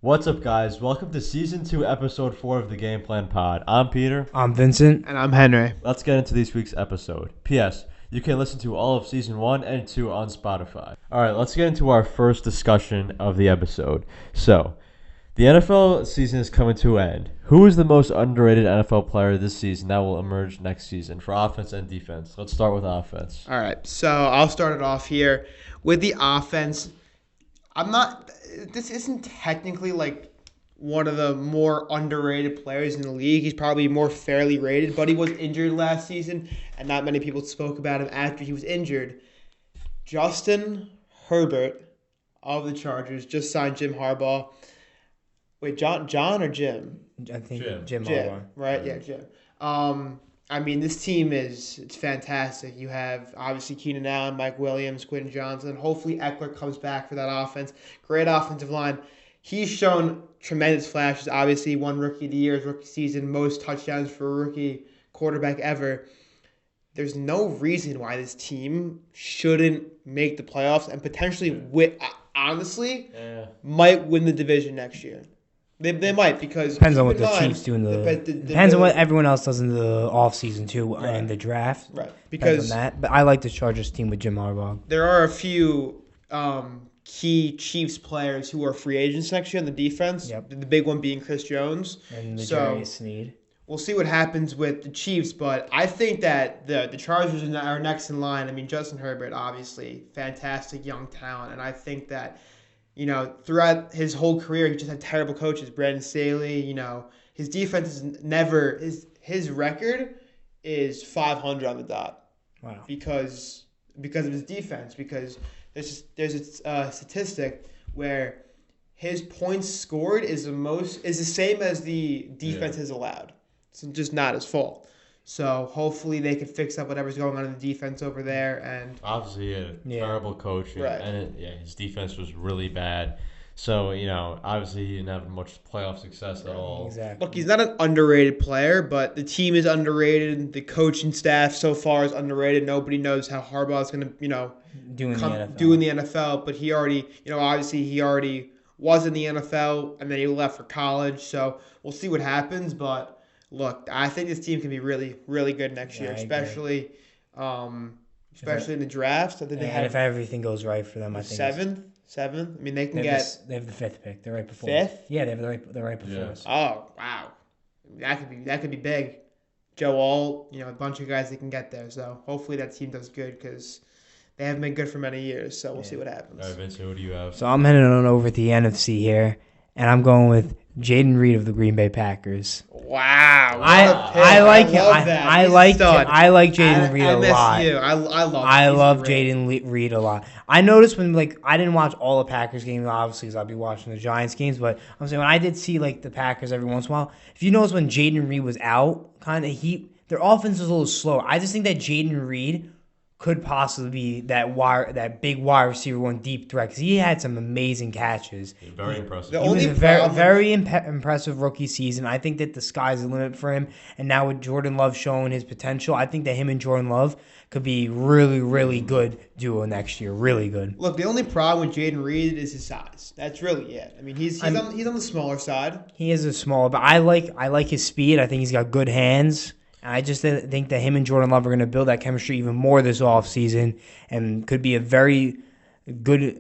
What's up, guys? Welcome to Season 2, Episode 4 of the Game Plan Pod. I'm Peter. I'm Vincent. And I'm Henry. Let's get into this week's episode. P.S. You can listen to all of Season 1 and 2 on Spotify. Alright, let's get into our first discussion of the episode. So, the NFL season is coming to an end. Who is the most underrated NFL player this season that will emerge next season for offense and defense? Let's start with offense. All right, so I'll start it off here with the offense. This isn't technically like one of the more underrated players in the league. He's probably more fairly rated, but he was injured last season, and not many people spoke about him after he was injured. Justin Herbert of the Chargers just signed Jim Harbaugh. Wait, John or Jim? I think Jim. Jim Harbaugh. Right? Yeah, Jim. This team it's fantastic. You have obviously Keenan Allen, Mike Williams, Quentin Johnson. Hopefully Eckler comes back for that offense. Great offensive line. He's shown tremendous flashes. Obviously, won Rookie of the Year, rookie season, most touchdowns for a rookie quarterback ever. There's no reason why this team shouldn't make the playoffs and potentially, might win the division next year. They might, because Depends on what the Chiefs do depends on what everyone else does in the offseason too, Right. and the draft. Right, Depends because on that. But I like the Chargers team with Jim Harbaugh. there are a few key Chiefs players who are free agents next year on the defense. Yep. The big one being Chris Jones. And the So- Darius Sneed. We'll see what happens with the Chiefs, but I think that the Chargers are next in line. I mean, Justin Herbert, obviously, fantastic young talent, and I think that, throughout his whole career, he just had terrible coaches. Brandon Staley, his defense is never his record is 500 on the dot Wow. because of his defense. Because there's a statistic where his points scored is the same as the defense has allowed. It's just not his fault. So hopefully they can fix up whatever's going on in the defense over there. And Obviously, he had a Yeah. terrible coach, Right. and his defense was really bad. So, obviously he didn't have much playoff success at all. Exactly. look, he's not an underrated player, but the team is underrated. The coaching staff so far is underrated. Nobody knows how Harbaugh is going to, Doing the NFL. do in the NFL. But he already, obviously he already was in the NFL, and then he left for college. So we'll see what happens. But look, I think this team can be really, really good next year, I agree. especially in the draft. I think they And if have everything goes right for them, I think seventh. I mean, they can they get. they have the fifth pick. They're right before Fifth? us. Yeah, they're right before Yeah. us. Oh wow, that could be big. Joe Alt, a bunch of guys that can get there. So hopefully that team does good because they haven't been good for many years. So we'll see what happens. All right, Vincent, who do you have? So I'm heading on over to the NFC here, and I'm going with Jaden Reed of the Green Bay Packers. Wow, what I a pick. like him. love that. I He's a like stud. I like Jaden Reed a MSU. lot. I love. him. I He's love great. Jaden Reed a lot. I noticed when I didn't watch all the Packers games obviously because I'll be watching the Giants games, but I'm saying when I did see the Packers every once in a while, if you notice when Jaden Reed was out, their offense was a little slow. I just think that Jaden Reed could possibly be that big wide receiver one deep threat because he had some amazing catches. Very impressive. The He was only a very, problem- very impressive rookie season. I think that the sky's the limit for him. And now with Jordan Love showing his potential, I think that him and Jordan Love could be really, really good duo next year. Really good. Look, the only problem with Jaden Reed is his size. That's really it. I mean, he's on the smaller side. He is a small, but I like his speed. I think he's got good hands. And I just think that him and Jordan Love are going to build that chemistry even more this offseason and could be a very good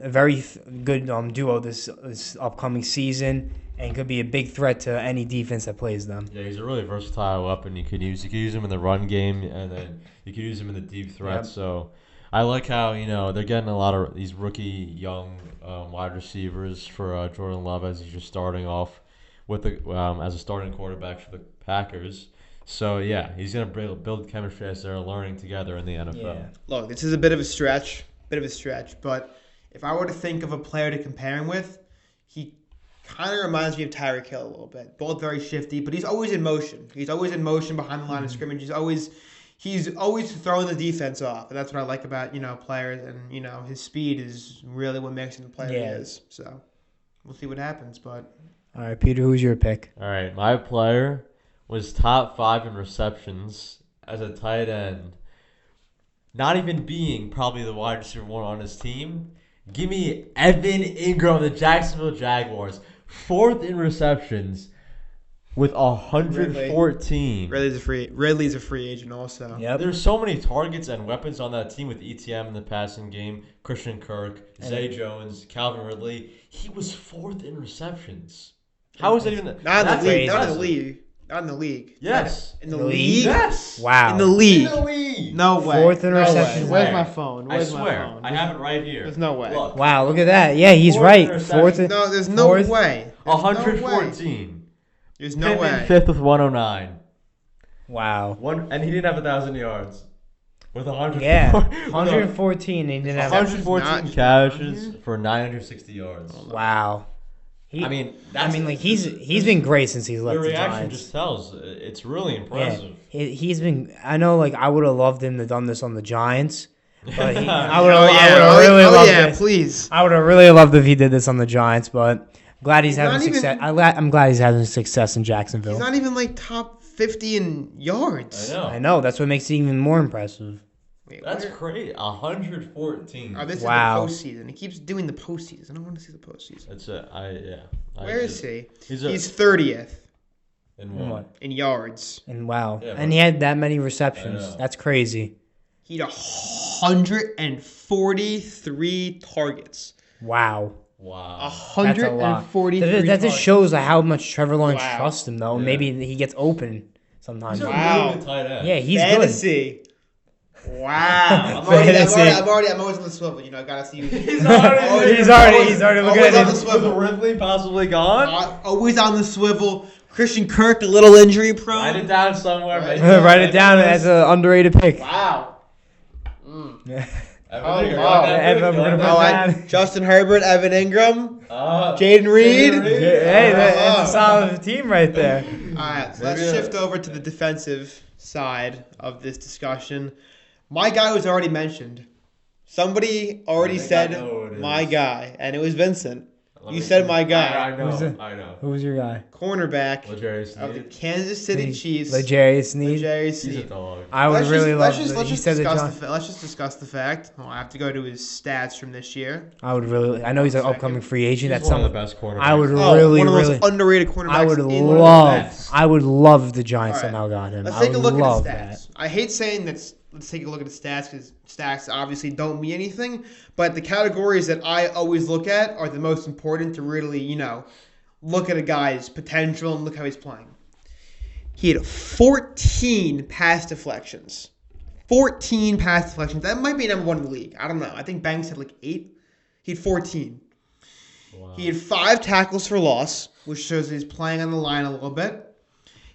duo this upcoming season and could be a big threat to any defense that plays them. Yeah, he's a really versatile weapon you could use. You could use him in the run game, and then you could use him in the deep threat. Yep. So I like how, they're getting a lot of these rookie young wide receivers for Jordan Love as he's just starting off with as a starting quarterback for the Packers. So, yeah, he's going to build chemistry as they're learning together in the NFL. Yeah. Look, this is a bit of a stretch, but if I were to think of a player to compare him with, he kind of reminds me of Tyreek Hill a little bit. Both very shifty, but he's always in motion. He's always in motion behind the line of scrimmage. He's always throwing the defense off, and that's what I like about players. And his speed is really what makes him the player he is. So we'll see what happens. But All right, Peter, who's your pick? All right, my player was top 5 in receptions as a tight end, not even being probably the wide receiver one on his team. Give me Evan Ingram of the Jacksonville Jaguars. fourth in receptions with 114. Ridley's a free agent also. Yep. There's so many targets and weapons on that team with ETM in the passing game, Christian Kirk, Zay Jones, Calvin Ridley. He was fourth in receptions. How is that even? Not in that's the league. Not in impressive. the league. Not in the league. Yes. In the The league. league? Yes. Wow. In the league. In the league. No way. Fourth in No way. receptions. Where's my phone? Where's I my swear. phone? I have it right here. There's no way. Look. Wow, look at that. Yeah, he's Fourth right. interception. Fourth. No, there's no Fourth? way. There's no way. 114. There's no Pittman way. fifth with 109. Wow. And he didn't have 1,000 yards. With 100. Yeah. with 114. He didn't have. 114 Not- catches for 960 yards. Wow. I mean, like he's been great since he's the left the reaction Giants. just tells. It's really Yeah, impressive. he's been. I know, like I would have loved him to done this on the Giants, but I Oh would yeah. have really Oh loved yeah. it. Please. I would have really loved if he did this on the Giants, but I'm glad he's having not even- success. I'm glad he's having success in He's Jacksonville. not even like top 50 in yards. I know. I know that's what makes it even more impressive. Wait, That's where- crazy. 114. Oh, this Wow. is the postseason. He keeps doing the postseason. I don't want to see the postseason. That's it. Where is he? He's He's 30th in And what? what? in yards. And wow, Yeah, and but- he had that many I receptions. know. That's crazy. He had 143 targets. Wow, Wow. that's a lot. 143 That just targets. shows how much Trevor Lawrence Wow. trusts him, though. Yeah. Maybe he gets open sometimes. He's a Wow. really good tight end. Yeah, he's good. Fantasy. Wow. I'm Fantasy. always on the swivel. You know, I gotta see you. He's already He's already looking always at on the it. With swivel. Ridley possibly gone. Always on the swivel. Christian Kirk, a little injury prone. Write it down somewhere. Right. man. Write it down as an underrated pick. Wow. Evan Oh, Ingram, wow. like that Evan, pick, we're like gonna that put pick. that. Justin Herbert, Evan Ingram, Uh, Jaden Reed. Hey, that's a solid team right there. All right, so let's Maybe, shift over to the defensive side of this discussion. My guy was already mentioned. Somebody already I think said I know who it my is. guy, and it was Vincent. Let You me said see. my guy. I know. Who's it? I know. Who was your guy? Cornerback L'Jarius of the Sneed. Kansas City Chiefs. L'Jarius Sneed. L'Jarius He's a Sneed. dog. I would really love. let's He just said the discuss John. let's just discuss the fact. Well, I have to go to his stats from this year. I would really. I know he's an upcoming free agent. He's That's one of the something. best cornerbacks. I would Oh, really, one of the really. most underrated cornerbacks. I would in the love. best. I would love the Giants All right. somehow got him. Let's I take a would look love at the that. stats. I hate saying that. Let's take a look at the stats because stats obviously don't mean anything. But the categories that I always look at are the most important to really, look at a guy's potential and look how he's playing. He had 14 pass deflections. 14 pass deflections. That might be number one in the league. I don't know. I think Banks had like 8. He had 14. Wow. He had 5 tackles for loss, which shows that he's playing on the line a little bit.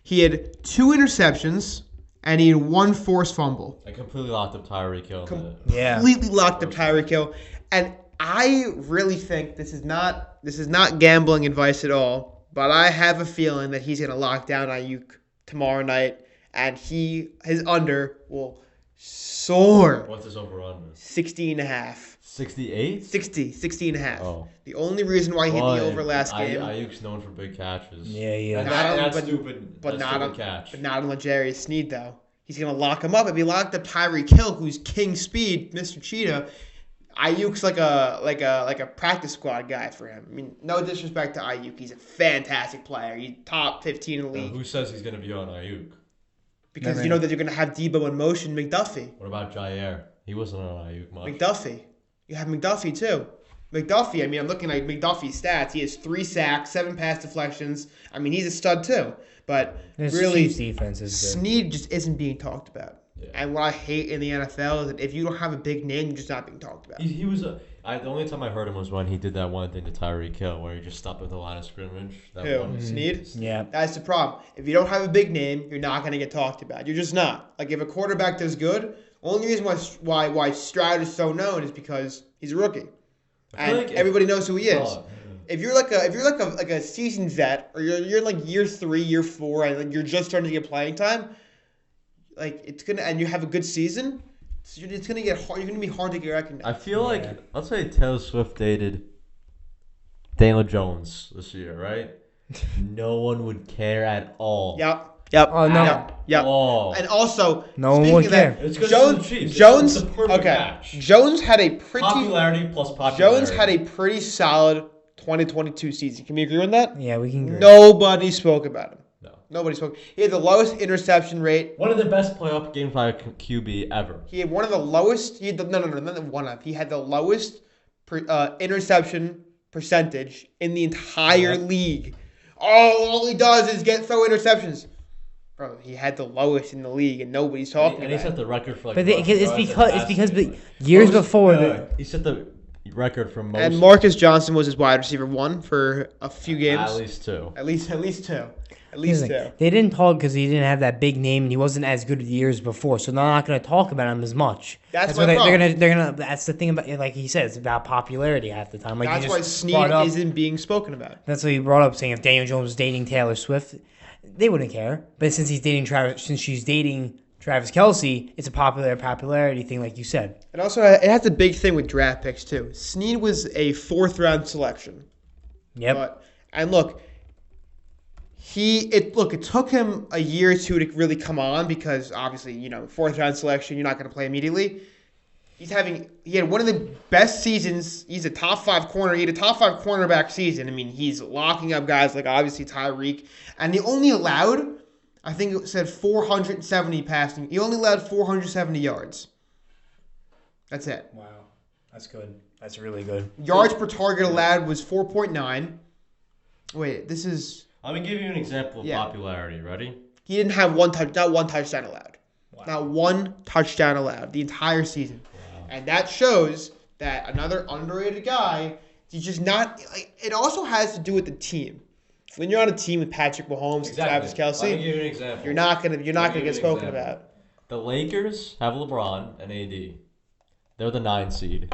He had 2 interceptions, and he had 1 forced fumble. I completely locked up Tyreek Hill. Yeah. Completely locked up Tyreek Hill. And I really think this is not gambling advice at all, but I have a feeling that he's going to lock down Ayuk tomorrow night, and his under will soar. What's his over under? 60.5. 68? 60.5. Oh. The only reason why he hit the over last game. Ayuk's known for big catches. Yeah, yeah. And Not that, on- that's but- stupid. but that's not stupid on, catch. but not on L'Jarius Sneed though. He's gonna lock him up. If he locked up Tyreek Hill, who's king speed, Mr. Cheetah, Ayuk's like a practice squad guy for him. I mean, no disrespect to Ayuk, he's a fantastic player. He's top 15 in the league Who says he's going to be on Ayuk? because No, you know that you're gonna have Debo in motion. McDuffie, What about Jair? He wasn't on Ayuk much. McDuffie. You have McDuffie too. McDuffie. I mean, I'm looking at McDuffie's stats. He has 3 sacks, 7 pass deflections. I mean, he's a stud too. But This really, Chiefs defense is good. Snead just isn't being talked about. Yeah. And what I hate in the NFL is that if you don't have a big name, you're just not being talked about. He was the only time I heard him was when he did that one thing to Tyreek Hill where he just stopped at the line of scrimmage. That Who? one. Snead? Yeah. That's the problem. If you don't have a big name, you're not going to get talked about. You're just not. Like if a quarterback does good, only reason why Stroud is so known is because he's a rookie, I feel and like if- everybody knows who he is. Oh, If you're like a seasoned vet, or you're like year 3, year 4, and like you're just starting to get playing time, like it's gonna, and you have a good season, it's gonna get hard. You're gonna be hard to get recognized. I feel Yeah. like, let's say Taylor Swift dated Daniel Jones this year, right? No one would care at all. Yep. Oh, no. Yep. Oh. And also, No one speaking would of that, care. It's 'cause Jones. it's the Chiefs. Jones. It's the perfect Okay. match. Jones had a pretty. Popularity plus popularity. Jones had a pretty solid 2022 season. Can we agree on that? Yeah, we can agree. Nobody spoke about him. No. Nobody spoke. He had the lowest interception rate. One of the best playoff games by a QB ever. He had one of the lowest. He had the, no, not the one of. He had the lowest interception percentage in the entire league. Oh, all he does is throw interceptions. Bro, he had the lowest in the league, and nobody's talking And he about set it. the record for like. But most it's yards because in passing. years Most- before no, the no, he set the record for most. And Marcus Johnson was his wide receiver 1 for a few games. At least 2. At least 2. At Here's least the 2. thing. They didn't talk because he didn't have that big name and he wasn't as good the years before. So they're not going to talk about him as much. That's why my they're problem. gonna. That's the thing about, like he said, it's about popularity half the time. Like That's you why just brought Snead up- isn't being spoken about. That's what he brought up, saying if Daniel Jones was dating Taylor Swift, they wouldn't care. But since she's dating Travis Kelce, it's a popularity thing, like you said. And also, it has a big thing with draft picks, too. Snead was a 4th-round selection. Yep. And look, it took him a year or two to really come on because obviously, 4th-round selection, you're not going to play immediately. He had one of the best seasons. He's a top 5 corner. He had a top 5 cornerback season. I mean, he's locking up guys like obviously Tyreek, and he only allowed, I think it said 470 passing. He only allowed 470 yards. That's it. Wow, that's good. That's really good. Yards per target allowed was 4.9. Wait, this is... Let me give you an example of Yeah. popularity. Ready? He didn't have not one touchdown allowed. Wow. Not one touchdown allowed the entire season. Wow. And that shows that another underrated guy, he's just not... it also has to do with the team. When you're on a team with Patrick Mahomes and Travis Let me Kelce, give you an example. you're not gonna give get you an spoken example. about. The Lakers have LeBron and AD. They're the 9 seed.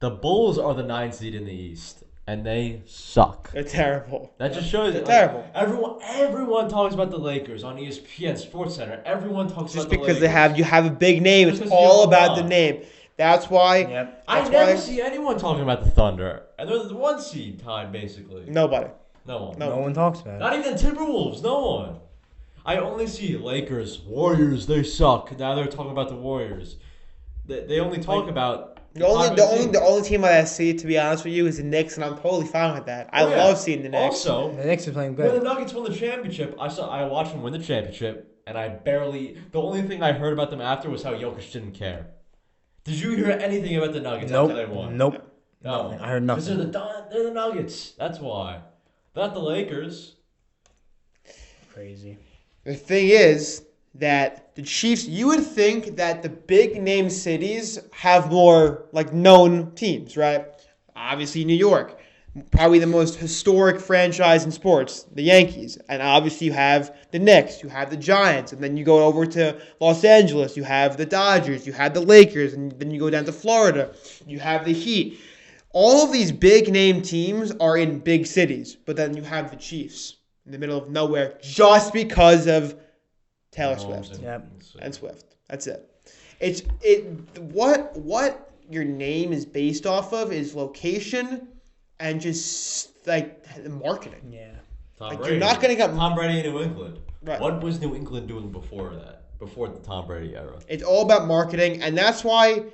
The Bulls are the 9 seed in the East, and they suck. They're terrible. That just shows They're it. terrible. Everyone talks about the Lakers on ESPN Sports Center. Everyone talks Just about the because Lakers. you have a big name, it's Because all you're about the LeBron. name. That's why. Yep. I That's never why see anyone talking about the Thunder, and they're the 1 seed time basically. nobody. No one. No. No one talks about it. Not even the Timberwolves. No one. I only see Lakers, Warriors. They suck. Now they're talking about the Warriors. They only talk about The only popular teams. the only team I see, to be honest with you, is the Knicks, and I'm totally fine with that. I Oh, yeah. love seeing the Knicks. Also, The Knicks are playing when the good. Nuggets won the championship, I watched them win the championship, and the only thing I heard about them after was how Jokic didn't care. Did you hear anything about the Nuggets after they won? Nope. No. I heard nothing. Because they're the Nuggets. That's why. Not the Lakers. Crazy. The thing is that the Chiefs, you would think that the big name cities have more known teams, right? Obviously New York, probably the most historic franchise in sports, the Yankees. And obviously you have the Knicks, you have the Giants, and then you go over to Los Angeles, you have the Dodgers, you have the Lakers, and then you go down to Florida, you have the Heat. All of these big name teams are in big cities, but then you have the Chiefs in the middle of nowhere just because of Taylor Swift and Swift. That's it. What your name is based off of is location and just the marketing. Yeah. Tom Like, Brady. you're not gonna get- Tom Brady in New England. Right. What was New England doing before that? Before the Tom Brady era? It's all about marketing, and that's why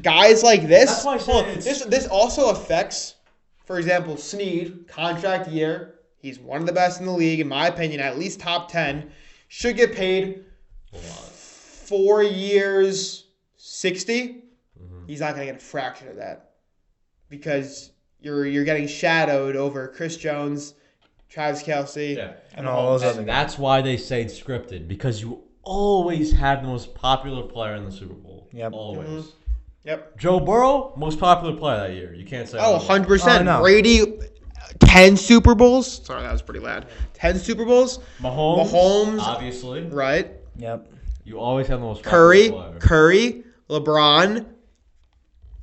guys like this. That's why I said Well, it's- this also affects, for example, Snead contract year. He's one of the best in the league, in my opinion, at least top 10. Should get paid A lot. 4 years, 60. Mm-hmm. He's not going to get a fraction of that because you're getting shadowed over Chris Jones, Travis Kelce. Yeah. And all those other And guys. that's why they say it's scripted, because you always have the most popular player in the Super Bowl. Yep. Always. Mhm. Yep. Joe Burrow, most popular player that year. You can't say Oh, otherwise. 100%. Oh, no. Brady, 10 Super Bowls. Sorry, that was pretty loud. 10 Super Bowls. Mahomes, obviously. Right. Yep. You always have the most popular player. Curry, LeBron.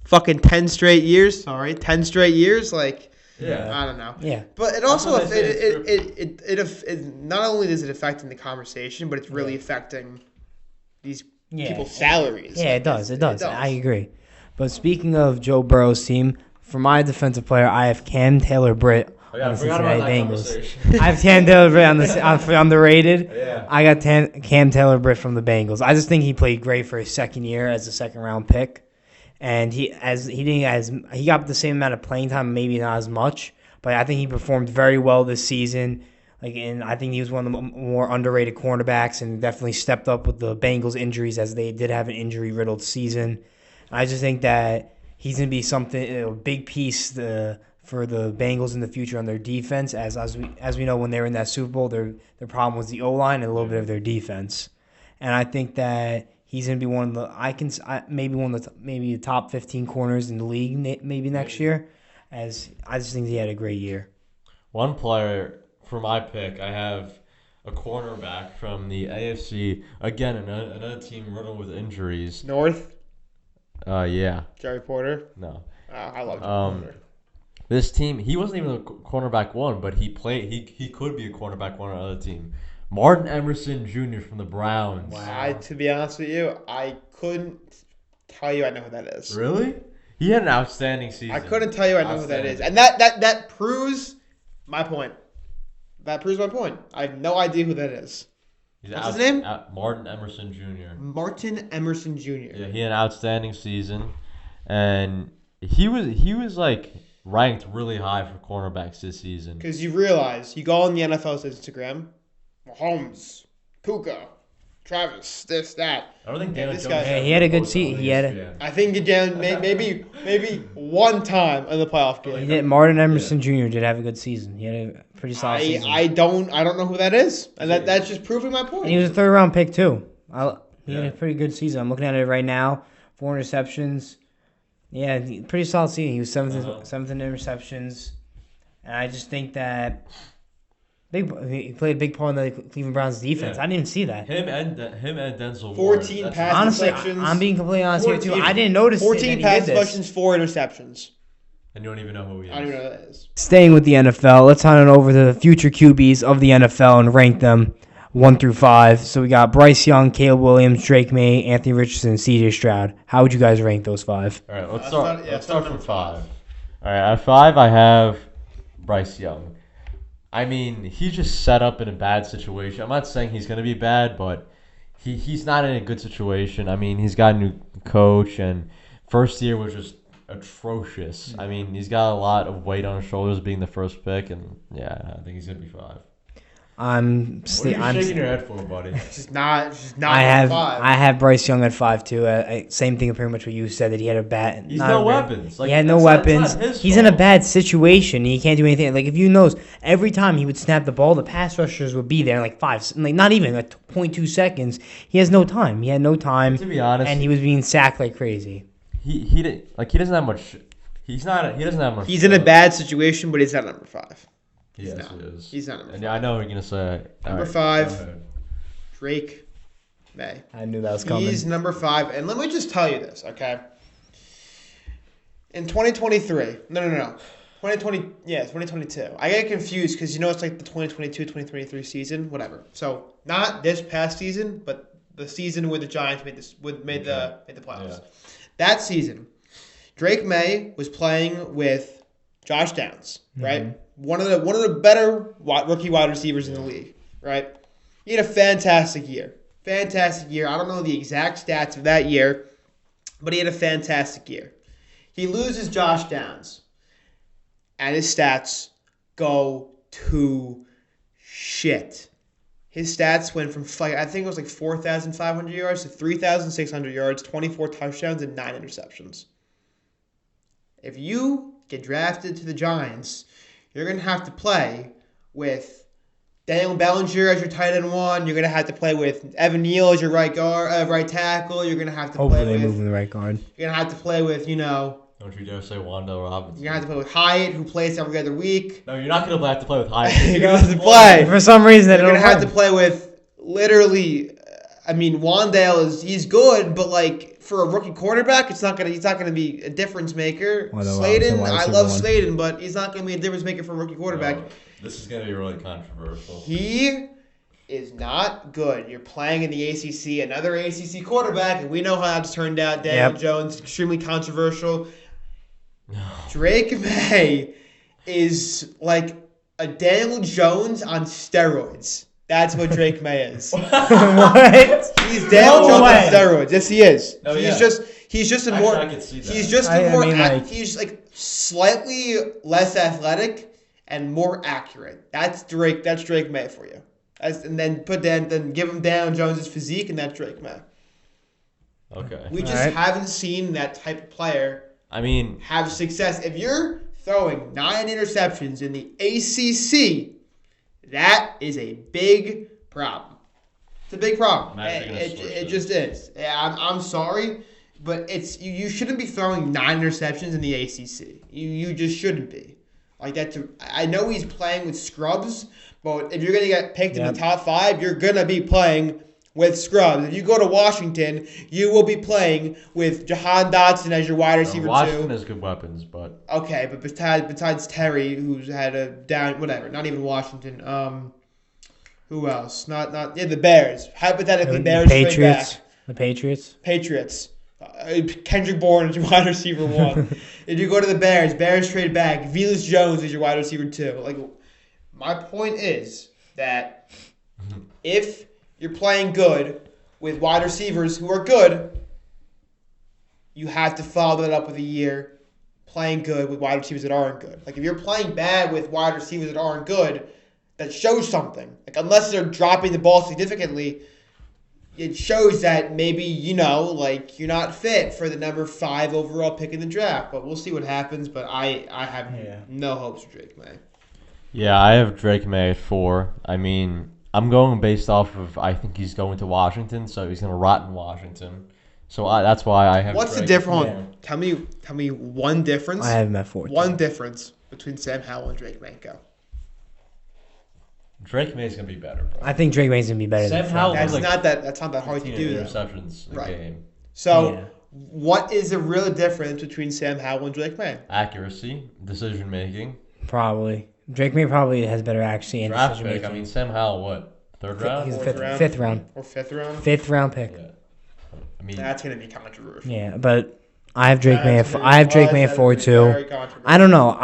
Fucking 10 straight years. Sorry, 10 straight years. Yeah. I don't know. Yeah. But it also That's what they say, it not only does it affect in the conversation, but it's really affecting these Yeah. people's salaries. Yeah, it does. It does. I agree. But speaking of Joe Burrow's team, for my defensive player, I have Cam Taylor-Britt Oh, yeah, on I the forgot about Cincinnati that Bengals. conversation. I have Cam Taylor-Britt on the rated. Yeah. I got Cam Taylor-Britt from the Bengals. I just think he played great for his second year as a second-round pick. and he got the same amount of playing time, maybe not as much, but I think he performed very well this season. And I think he was one of the more underrated cornerbacks, and definitely stepped up with the Bengals injuries, as they did have an injury-riddled season. I just think that he's going to be a big piece for the Bengals in the future on their defense. As we know, when they were in that Super Bowl, their problem was the O-line and a little bit of their defense. And I think that he's going to be one of the maybe the top 15 corners in the league maybe next year. As I just think he had a great year. One player for my pick, I have a cornerback from the AFC. Again, another team riddled with injuries. North. Yeah. Jerry Porter. No. I love Jerry Porter. This team, he wasn't even a cornerback one, but he could be a cornerback one on another team. Martin Emerson Jr. from the Browns. Wow. To be honest with you, I couldn't tell you I know who that is. Really? He had an outstanding season. I couldn't tell you I know who that is. And that proves my point. That proves my point. I have no idea who that is. What's his name? Martin Emerson Jr. Martin Emerson Jr. Yeah, he had an outstanding season, and he was like ranked really high for cornerbacks this season. Because you realize, you go on the NFL's Instagram, Mahomes, Puka, Travis, this, that. I don't think Daniel Jones. He had a good season. I think again, maybe one time in the playoff game. Martin Emerson Jr. did have a good season. He had a pretty solid season. I don't know who that is, and that's just proving my point. And he was a third-round pick too. He had a pretty good season. I'm looking at it right now. 4 interceptions. Yeah, pretty solid season. He was seventh in interceptions, and I just think that he played a big part in the Cleveland Browns defense. Yeah. I didn't even see that. Him and Denzel 14 Ward. pass Honestly, deflections. I'm being completely honest here too. I didn't notice 14 pass deflections, 4 interceptions. And you don't even know who he is. I don't even know who that is. Staying with the NFL, let's head on over to the future QBs of the NFL and rank them 1 through 5. So we got Bryce Young, Caleb Williams, Drake May, Anthony Richardson, C.J. Stroud. How would you guys rank those 5? All right, let's start from 5. All right, at 5 I have Bryce Young. I mean, he's just set up in a bad situation. I'm not saying he's going to be bad, but he's not in a good situation. I mean, he's got a new coach, and first year was just atrocious. I mean, he's got a lot of weight on his shoulders being the first pick, and yeah, I think he's going to be 5. What are you shaking your head for, buddy? Just not. I have 5. I have Bryce Young at 5 too. Same thing, pretty much what you said, that he had a bad. He's no weapons. He had no weapons. He's in a bad situation. He can't do anything. Like, if you notice, every time he would snap the ball, the pass rushers would be there in not even 0.2 seconds. He has no time. He had no time. To be honest, and he was being sacked like crazy. He doesn't have much. He doesn't have much. He's in a bad situation, but he's not number 5. Yes, he is. He's not number 5. And I know what you're gonna say. Number 5, Drake May. I knew that was coming. He's number 5, and let me just tell you this, okay? In 2023, no, 2020, yeah, 2022. I get confused because it's like the 2022-2023 season, whatever. So not this past season, but the season where the Giants made the playoffs. Yeah. That season, Drake May was playing with Josh Downs, right? Mm-hmm. One of the better rookie wide receivers in the league, right? He had a fantastic year. Fantastic year. I don't know the exact stats of that year, but he had a fantastic year. He loses Josh Downs, and his stats go to shit. His stats went from, I think it was like 4,500 yards to 3,600 yards, 24 touchdowns, and 9 interceptions. If you get drafted to the Giants, you're going to have to play with Daniel Bellinger as your tight end 1. You're going to have to play with Evan Neal as your right tackle. You're going to have to Hopefully play with... Hopefully they move in the right guard. You're going to have to play with, Don't you dare say Wandale Robinson. You're going to have to play with Hyatt, who plays every other week. No, you're not going to have to play with Hyatt. You're going to have to play. For some reason, you're going to have to play with literally... Wandale he's good, but for a rookie quarterback, he's not gonna be a difference maker. Slayton, I love Slayton, but he's not gonna be a difference maker for a rookie quarterback. No, this is gonna be really controversial. He is not good. You're playing in the ACC, another ACC quarterback, and we know how that's turned out. Daniel Jones, extremely controversial. No. Drake May is like a Daniel Jones on steroids. That's what Drake May is. What? He's Daniel Jones on steroids. Yes, he is. Oh, he's He's just a Actually, more. I could see that. He's just I a more. mean, like- He's like slightly less athletic and more accurate. That's Drake. That's Drake May for you. And then give him Daniel Jones's physique, and that's Drake May. Okay. We just Alright. haven't seen that type of player I mean, have success. If you're throwing 9 interceptions in the ACC, that is a big problem. It's a big problem. I'm actually gonna switch It it. just is. Yeah, I'm sorry, but you shouldn't be throwing 9 interceptions in the ACC. You just shouldn't be. Like that. I know he's playing with scrubs, but if you're gonna get picked in the top 5, you're gonna be playing with scrubs. If you go to Washington, you will be playing with Jahan Dotson as your wide receiver Washington 2. has good weapons, but Okay, but besides Terry, who's had a down, whatever, not even Washington. Who else? Not the Bears. Hypothetically, The Bears trade Patriots. back. The Patriots. Patriots. Kendrick Bourne is your wide receiver 1. If you go to the Bears trade back. Velus Jones is your wide receiver 2. Like, my point is that if you're playing good with wide receivers who are good, you have to follow that up with a year playing good with wide receivers that aren't good. Like, if you're playing bad with wide receivers that aren't good, that shows something. Like, unless they're dropping the ball significantly, it shows that maybe, like, you're not fit for the number 5 overall pick in the draft. But we'll see what happens. But I have no hopes for Drake May. yeah, I have Drake May at 4. I mean, I'm going based off of I think he's going to Washington, so he's going to rot in Washington. So that's why I have. What's the Drake difference? at 4. Tell me one difference. I have him at 4. One difference between Sam Howell and Drake May. Go. Drake May's going to be better, bro. I think Drake May's gonna be better Sam than Howell- That's like not that hard to 15 do. Though. interceptions in a Right. game. So, Yeah. what is the real difference between Sam Howell and Drake May? Accuracy, decision making, Probably. Drake May probably has better accuracy and draft decision pick. making. I mean, Sam Howell, what, third round? He's a Fourth round? fifth round. Or 5th round? 5th round pick. Yeah. I mean, That's gonna be controversial. Yeah, but I have Drake May. That's gonna I have be- Drake May at that's 4 gonna be too. very controversial. I don't know.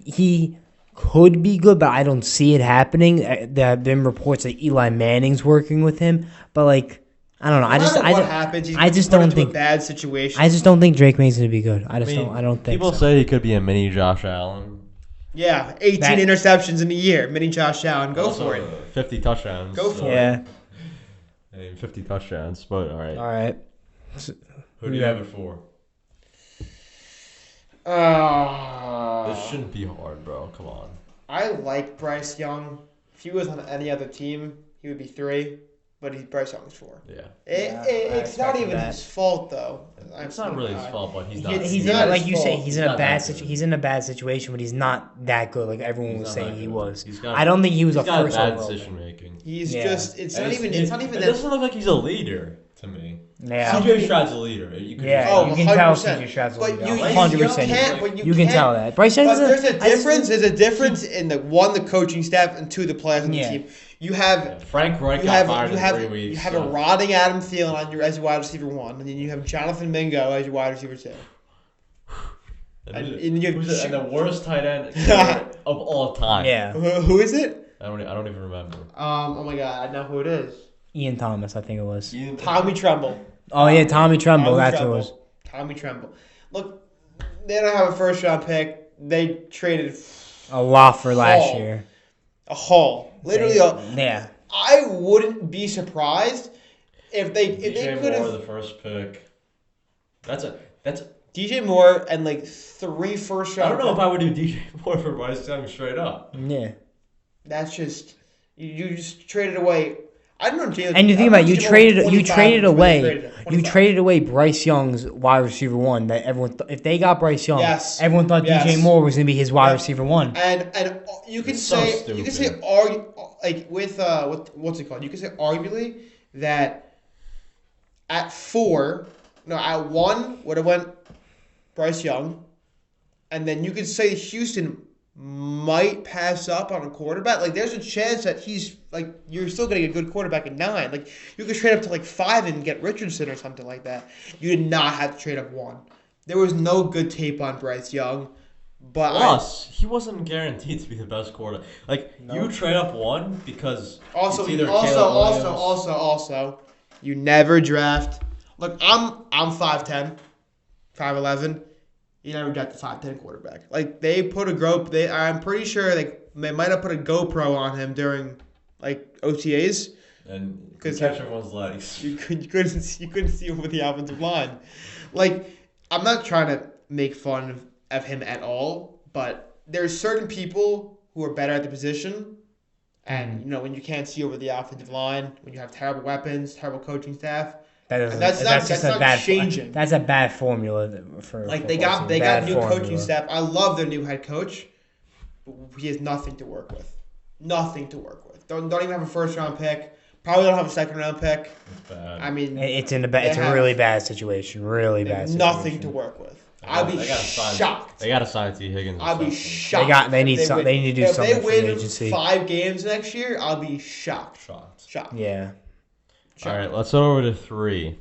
He could be good, but I don't see it happening. There have been reports that Eli Manning's working with him, but like I don't know. No matter what happens, he's I just put don't into think- a bad situation. I just don't think Drake May's gonna be good. I I don't think people so. say he could be a mini Josh Allen. Yeah, 18 That- interceptions in a year. Mini Josh Allen. Go Also, for it. 50 touchdowns. Go for it. Yeah. I mean, 50 touchdowns, but all right. All right. Who do you have it for? This shouldn't be hard, bro. Come on. I like Bryce Young. If he was on any other team, he would be 3, but Bryce Young's 4. Yeah. It's not expected even that. his fault though. It's not really his fault, but he's not. He's not in, like his you say, fault. he's He's in a not bad that good. he's in a bad situation, but he's not that good. Like everyone He's was not saying that he good. was. He's got- I don't think he was a He's got first bad overall. decision making. He's Yeah. just. It's not even. It that. doesn't look like he's a leader to me. Yeah. CJ Stroud's a leader. You could Yeah, Oh, you can tell 100%. CJ Stroud's But you 100%. can't. But You can can't- tell that. Bryce Young But is there's a I just- difference. There's a difference in the coaching staff, and 2, the players on the Yeah. team. You have Frank Reich you got have fired you in have 3 weeks. you have so- a rotting Adam Thielen on your as your wide receiver 1, and then you have Jonathan Mingo as your wide receiver 2. and you have- Who's the worst tight end of all time. Yeah. Who is it? I don't even remember. Oh my God, I know who it is. Ian Thomas, I think it was. Tommy Tremble. Oh yeah, Tommy Tremble. Tommy That's Tremble. what it was. Tommy Tremble. Look, they don't have a first round pick. They traded A lot for last Haul. year. a haul. Literally, Yeah. I wouldn't be surprised if they DJ could Moore, the have first pick. That's DJ Moore and like 3 first I round. don't know if I would do DJ Moore for Bryce Young straight up. Yeah. That's just you just traded away. I don't know. Jalen, And you think I about it, don't know you Jalen traded 25 away when they traded him. 25. away Bryce Young's wide receiver 1 that everyone if they got Bryce Young, Yes. everyone thought Yes. DJ Moore was going to be his wide Yeah. receiver 1. And you could It's so say stupid. like with what's it called? You could say arguably that at 1 would have went Bryce Young, and then you could say Houston might pass up on a quarterback. Like there's a chance that he's like you're still getting a good quarterback at 9. Like you could trade up to like 5 and get Richardson or something like that. You did not have to trade up 1. There was no good tape on Bryce Young. But Plus, he wasn't guaranteed to be the best quarterback. Like you trade up 1 because Also, it's either Caleb Williams- you never draft Look, I'm 5'10", 5'11". You never got the 5'10" quarterback. Like they put I'm pretty sure like they might have put a GoPro on him during like OTAs. And Because catch everyone's legs. You couldn't see him with the offensive line. Like, I'm not trying to make fun of him at all, but there's certain people who are better at the position. And, when you can't see over the offensive line, when you have terrible weapons, terrible coaching staff, that's not changing. That's a bad formula for. Like they got new coaching staff. I love their new head coach, but he has nothing to work with. Nothing to work with. Don't even have a first round pick. Probably don't have a second round pick. It's bad. I mean, it's a really bad situation. Really bad situation. Nothing to work with. I'd be shocked. They got to sign T. Higgins. I'd be shocked. They need to do something for the If they agency. win 5 games next year, I'll be shocked. Shocked. Yeah. All right, let's go over to 3.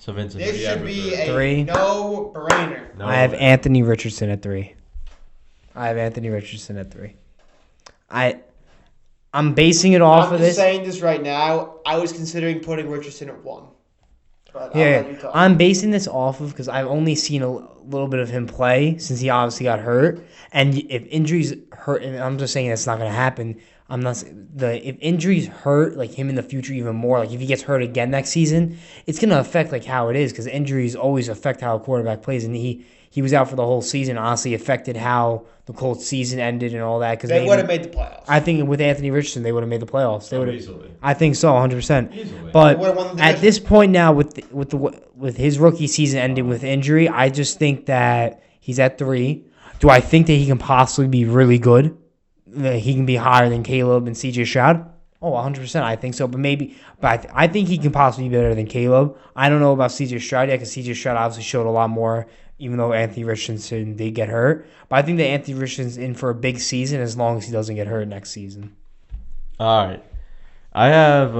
So Vincent, This should be a 3. no-brainer. I have Anthony Richardson at 3. I'm basing it off of this. I'm saying this right now. I was considering putting Richardson at 1. But I'm basing this off of because I've only seen a little bit of him play since he obviously got hurt. And if injuries hurt, and I'm just saying that's not going to happen. If injuries hurt like him in the future even more, like if he gets hurt again next season, it's going to affect like how it is because injuries always affect how a quarterback plays. And he was out for the whole season. Honestly, affected how the Colts season ended and all that. Because they would have made the playoffs. I think with Anthony Richardson, they would have made the playoffs. They would easily. I think so, 100%. Easily. But at this point now, with his rookie season ending with injury, I just think that he's at 3. Do I think that he can possibly be really good? That he can be higher than Caleb and C.J. Stroud? Oh, 100%. I think so. But I think he can possibly be better than Caleb. I don't know about C.J. Stroud yet because C.J. Stroud obviously showed a lot more, even though Anthony Richardson did get hurt. But I think that Anthony Richardson's in for a big season as long as he doesn't get hurt next season. All right. I have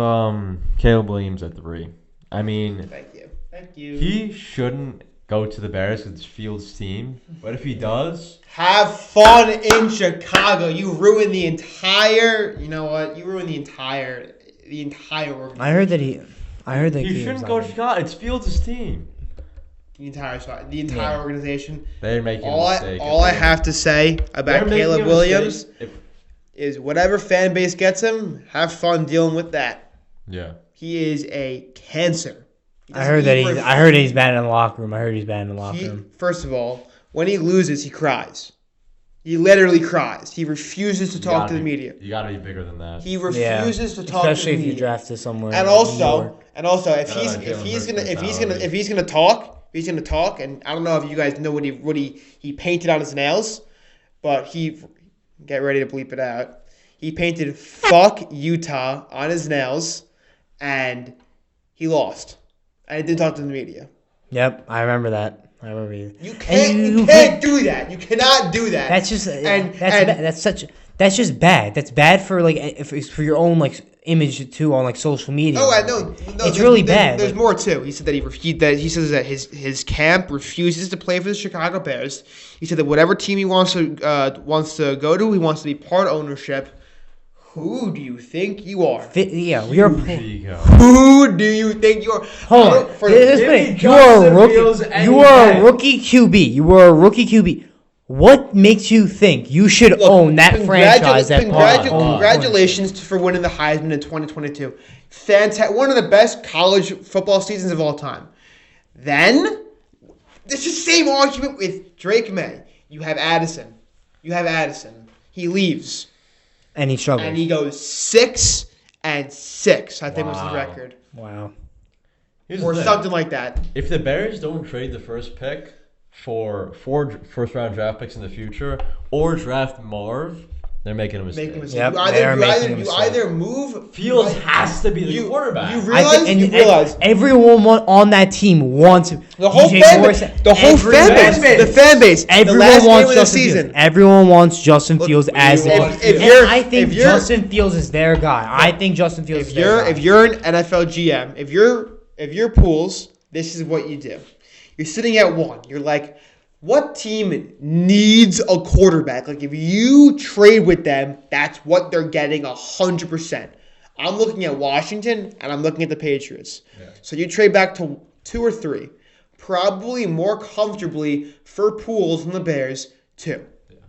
Caleb Williams at 3. I mean, Thank you. He shouldn't go to the Bears because it's Fields' team. But if he does, have fun in Chicago. You ruined the entire. You know what? You ruined the entire organization. I heard that he shouldn't go to Chicago. It's Fields' team. The entire organization. They're making a mistake. All I have to say about Caleb Williams is whatever fan base gets him, have fun dealing with that. Yeah. He is a cancer. I heard he's bad in the locker room. First of all, when he loses, he cries. He literally cries. He refuses to talk to the media. You got to be bigger than that. He refuses to talk to the media. Especially if you drafted somewhere. And also, if he's gonna talk, and I don't know if you guys know what he painted on his nails, but he get ready to bleep it out. He painted "fuck Utah" on his nails, and he lost. And he didn't talk to the media. Yep, I remember that. You can't do that. You cannot do that. That's just that's just bad. That's bad for for your own image too on social media. Oh, I know. It's really bad. There's more too. He said that he says that his camp refuses to play for the Chicago Bears. He said that whatever team he wants to go to, he wants to be part ownership. Who do you think you are? Who do you think you are? Hold on. You are a rookie. You are a rookie QB. What makes you think you should own that franchise? Congratulations for winning the Heisman in 2022. Fantastic. One of the best college football seasons of all time. Then, it's the same argument with Drake May. You have Addison. He leaves. And he struggles. And he goes 6-6, I think was the record. Wow. Or something like that. If the Bears don't trade the first pick for 4 first-round draft picks in the future or draft Marv, they're making a mistake. Yep, you either move. Fields has to be the quarterback. You realize everyone on that team wants the whole fan base. Everyone wants Justin Fields. Everyone wants Justin Fields as the. I think Justin Fields is their guy. I think Justin Fields. If you're an NFL GM, if you're Pools, this is what you do. You're sitting at 1. You're like, what team needs a quarterback? If you trade with them, that's what they're getting 100%. I'm looking at Washington, and I'm looking at the Patriots. Yeah. So you trade back to 2 or 3. Probably more comfortably for Pools than the Bears, 2.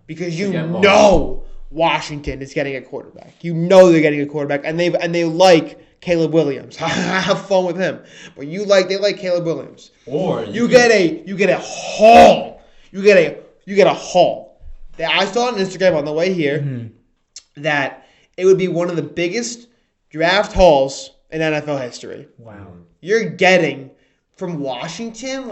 Because you know Washington is getting a quarterback. You know they're getting a quarterback, and they like Caleb Williams. Have fun with him. But they like Caleb Williams. Or you get a haul. You get a haul. I saw on Instagram on the way here that it would be one of the biggest draft hauls in NFL history. Wow. You're getting from Washington,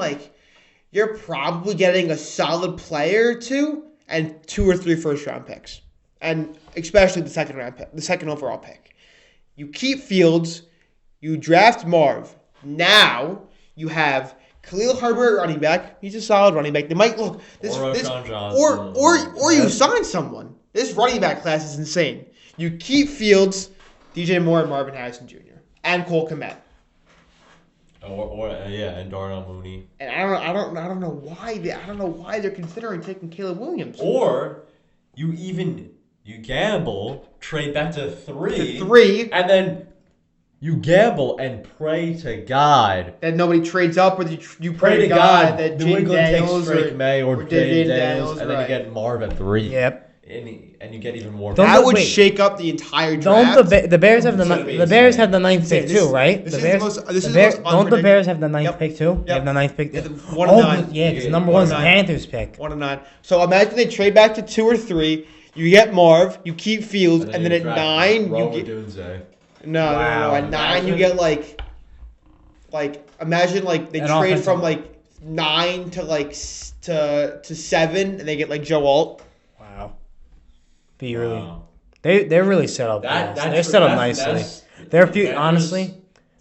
you're probably getting a solid player or 2 and 2 or 3 first-round picks. And especially the second overall pick. You keep Fields, you draft Marv. Now you have Khalil Herbert running back. He's a solid running back. They might look or you sign someone. This running back class is insane. You keep Fields, DJ Moore, and Marvin Harrison Jr. and Cole Kmet. And Darnell Mooney. And I don't know why they're considering taking Caleb Williams. Or you gamble, trade back to 3. To 3. And then you gamble and pray to God that nobody trades up, or you pray to God that New England Daniels takes Drake May or Jaden Daniels, and then right. you get Marv at 3. Yep. And you get even more. That would shake up the entire draft. Don't the Bears have the Bears have the 9th pick too, right? Don't the Bears have the 9th pick too? They have the 9th pick. 1 of 9. Yeah, because number 1 is the Panthers pick. 1 of 9. So imagine they trade back to 2 or 3. You get Marv, you keep Fields, and then at 9 you get No. At 9 you get imagine they trade from 9 to 7, and they get Joe Alt. Wow. They're really set up. They're set up nicely. Their future, honestly,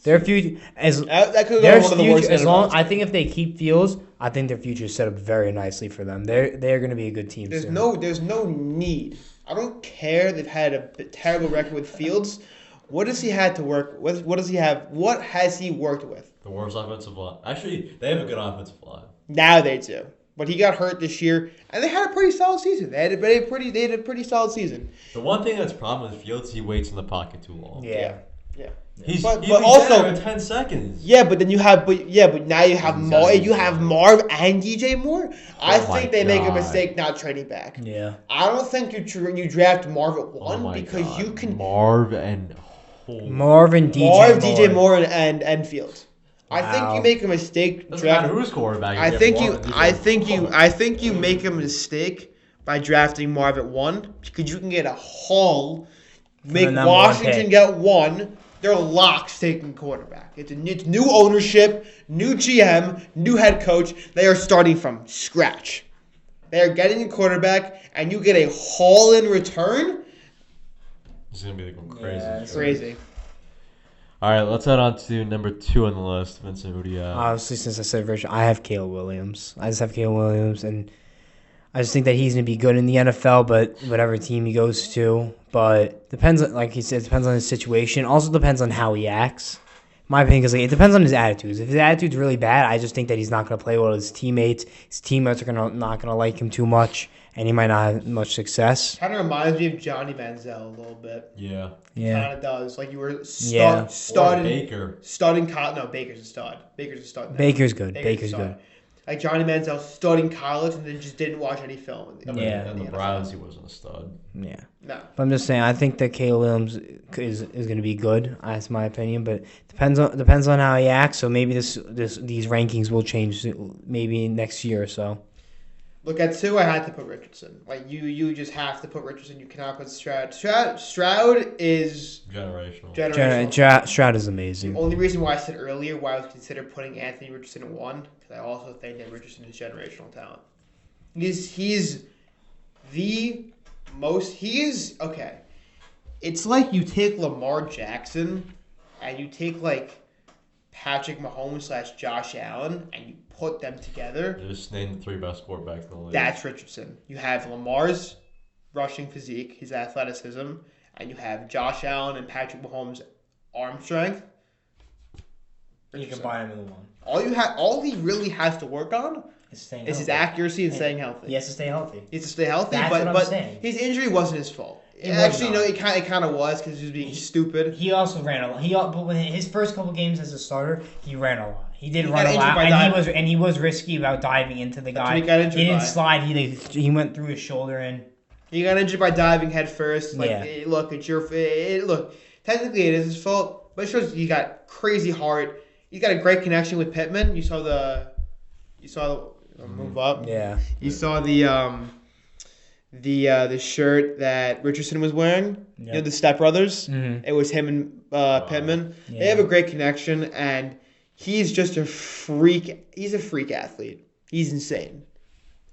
their future that could go one of the worst. I think if they keep Fields, I think their future is set up very nicely for them. They're going to be a good team. There's no need. I don't care. They've had a terrible record with Fields. What has he had to work with? What does he have? What has he worked with? The worst offensive line. Actually, they have a good offensive line. Now they do. But he got hurt this year, and they had a pretty solid season. They had a pretty solid season. The one thing that's a problem with Fields, he waits in the pocket too long. Yeah. He's also there in 10 seconds. Yeah, but then now you have Marv and DJ Moore. I think they make a mistake not trading back. Yeah. I don't think you draft Marv at 1 because you can Marv and DJ Moore and Fields. Wow. I think you make a mistake. Doesn't matter who's quarterback. I think you make a mistake by drafting Marv at 1 because you can get a haul. Make Washington get 1. They're locks taking quarterback. It's new ownership, new GM, new head coach. They are starting from scratch. They are getting a quarterback, and you get a haul in return. It's gonna be crazy. Yeah, crazy. All right, let's head on to number 2 on the list. Vincent, who do you have? Obviously, since I said Virgil, I have Caleb Williams. I just have Caleb Williams, and I just think that he's going to be good in the NFL, but whatever team he goes to. But depends, like he said, depends on his situation. Also depends on how he acts. My opinion is it depends on his attitudes. If his attitude's really bad, I just think that he's not going to play well with his teammates. His teammates are not going to like him too much, and he might not have much success. Kind of reminds me of Johnny Manziel a little bit. Yeah. Kind of does. Like you were starting Baker. No, Baker's a stud. Baker's good. Baker's good. Like Johnny Manziel studying college and then just didn't watch any film. And the Browns, he wasn't a stud. Yeah. No. But I'm just saying, I think that Caleb Williams is going to be good. That's my opinion. But depends on how he acts. So maybe these rankings will change maybe next year or so. Look, at 2, I had to put Richardson. Like you just have to put Richardson. You cannot put Stroud. Stroud is generational. Stroud is amazing. The only reason why I said earlier why I was considering putting Anthony Richardson at 1 because I also think that Richardson is generational talent. He's the most. He is okay. It's like you take Lamar Jackson and you take Patrick Mahomes / Josh Allen and you put them together. Just name the 3 best quarterbacks in the league. That's Richardson. You have Lamar's rushing physique, his athleticism, and you have Josh Allen and Patrick Mahomes' arm strength. You combine them in one. All he really has to work on is his accuracy and staying healthy. He has to stay healthy. He has to stay healthy, That's but what I'm saying. His injury wasn't his fault. Actually, no, it kind of was because he was being stupid. He also ran a lot. But when his first couple games as a starter, he ran a lot. He did He run got a injured lot, by and diving. he was risky about diving into the guy. what he got injured didn't by. slide. He went through his shoulder and. He got injured by diving head first. Like, Yeah. look, it's your look. Technically, it is his fault, but it shows he got crazy heart. He's got a great connection with Pittman. You saw the move up. Yeah. You saw the shirt that Richardson was wearing. You know, the Step Brothers. Mhm. It was him and Pittman. Yeah. They have a great connection, and he's just a freak. He's a freak athlete. He's insane.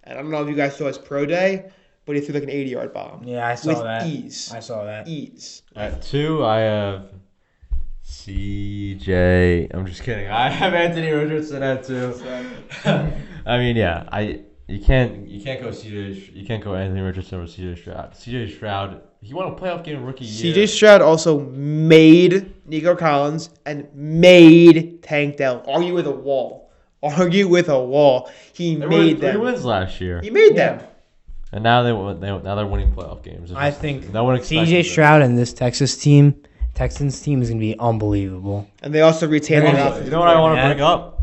And I don't know if you guys saw his pro day, but he threw like an 80-yard bomb. Yeah, I saw with that. ease. I saw that. Ease. At 2, I have CJ. I'm just kidding. I have Anthony Richardson at 2. I mean, yeah, you can't go CJ. You can't go Anthony Richardson or CJ Stroud. CJ Stroud. He won a playoff game rookie year. CJ Stroud also made Nico Collins and made Tank Dell. Argue with a wall. He They made won 3 them. wins last year, He made them. and now they're winning playoff games. It's I just- think no one expected CJ it. Stroud and this Texans team is going to be unbelievable. And they also retained their Also, offensive You know what I want to Yeah. bring up?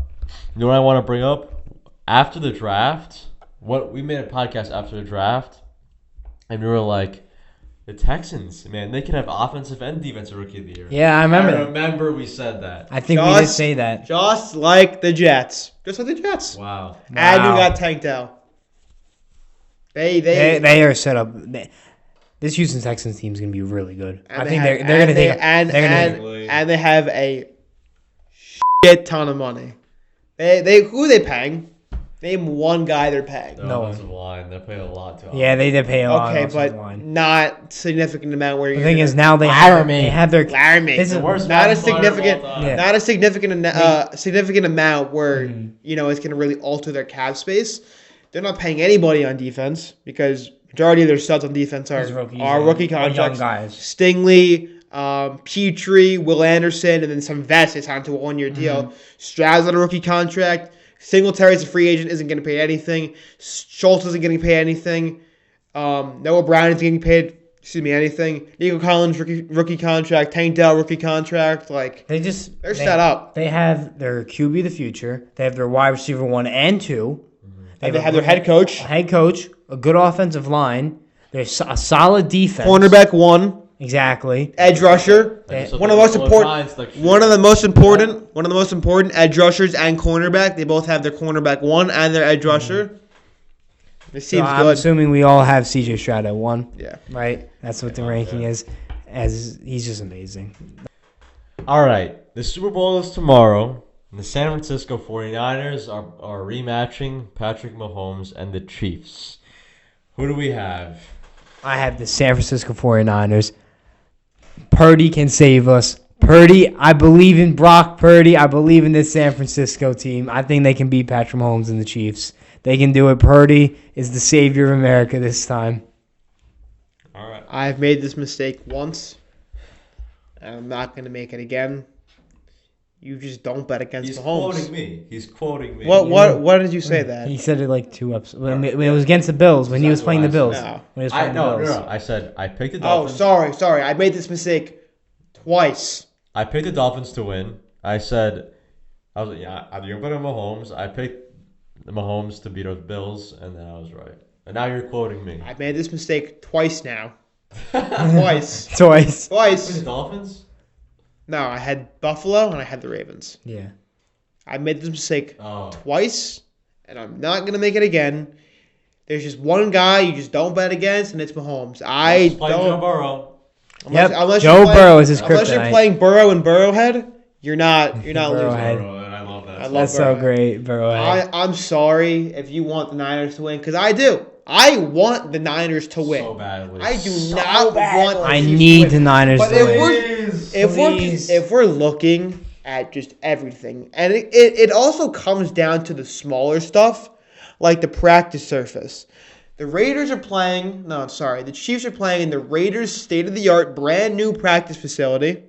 You know what I want to bring up? After the draft, we made a podcast after the draft, and we were like, the Texans, man, they can have offensive and defensive rookie of the year. Yeah, I remember I that. remember we said that. I think we did Just- say that. Just like the Jets. Just like the Jets. Wow. And you Wow. got Tank Dell. They They are set up. This Houston Texans team is going to be really good. and I they think have- they're going to and they- take. and they're gonna and, and they have a shit ton of money. They who are they paying? Name one guy they're paying. The No. offensive line, they're paying a lot to. Yeah, they did pay a lot. Okay, on but offensive line. not significant amount. Where The thing is now they have their. Laramie. This is The worst Not a offensive line of all significant, time. Yeah. not a significant amount where Mhm. it's going to really alter their cap space. They're not paying anybody on defense because majority of their studs on defense are These rookies rookie and young contracts. guys. Stingley, Petrie, Will Anderson, and then some vets they signed to a 1-year deal. Stroud's on a rookie contract. Singletary's a free agent, isn't going to pay anything. Schultz isn't getting paid anything. Noah Brown isn't getting paid. Anything. Nico Collins rookie contract. Tank Dell rookie contract. Like They're they're set up. They have their QB of the future. They have their wide receiver 1 and 2. And they have their head coach, head coach, a good offensive line. There's a solid defense. cornerback 1, Exactly. edge rusher. They- So One of the most all important. kinds, like, One of the most important edge rushers and cornerback. They both have their cornerback 1 and their edge rusher. This So team's I'm good. assuming we all have CJ Stroud at 1, Yeah. right? That's what the ranking is. As he's just amazing. All right, the Super Bowl is tomorrow. And the San Francisco 49ers are rematching Patrick Mahomes and the Chiefs. Who do we have? I have the San Francisco 49ers. Purdy can save us. Purdy, I believe in Brock Purdy. I believe in this San Francisco team. I think they can beat Patrick Mahomes and the Chiefs. They can do it. Purdy is the savior of America this time. All right. I've made this mistake once, and I'm not going to make it again. You just don't bet against He's Mahomes. quoting me. He's quoting me. What did you say that? He said it like 2 episodes. When it was against the Bills, when he was playing the Bills. No. When he was I playing the no, Bills. no, no. I said I picked the Oh, Dolphins. sorry. I made this mistake twice. I picked the Dolphins to win. I said I was like, yeah, you're going to Mahomes. I picked the Mahomes to beat the Bills, and then I was right. And now you're quoting me. I made this mistake twice now. Twice. Twice. The Twice. Dolphins? No, I had Buffalo and I had the Ravens. Yeah. I made this mistake Oh. twice, and I'm not going to make it again. There's just one guy you just don't bet against, and it's Mahomes. I Let's play Joe don't. Burrow. Unless Joe you're playing- Burrow is his Unless you're kryptonite. playing Burrow and Burrowhead, you're not losing. Burrowhead. Burrow, and I love that. I love That's so Burrowhead. great, bro. I'm sorry if you want the Niners to win, because I do. I want the Niners to win. So badly. I do not want. the I Chiefs to need win. the Niners But to if win. we're Please. if we're looking at just everything, and it also comes down to the smaller stuff, like the practice surface. The Raiders are playing. No, sorry, the Chiefs are playing in the Raiders' state-of-the-art, brand new practice facility,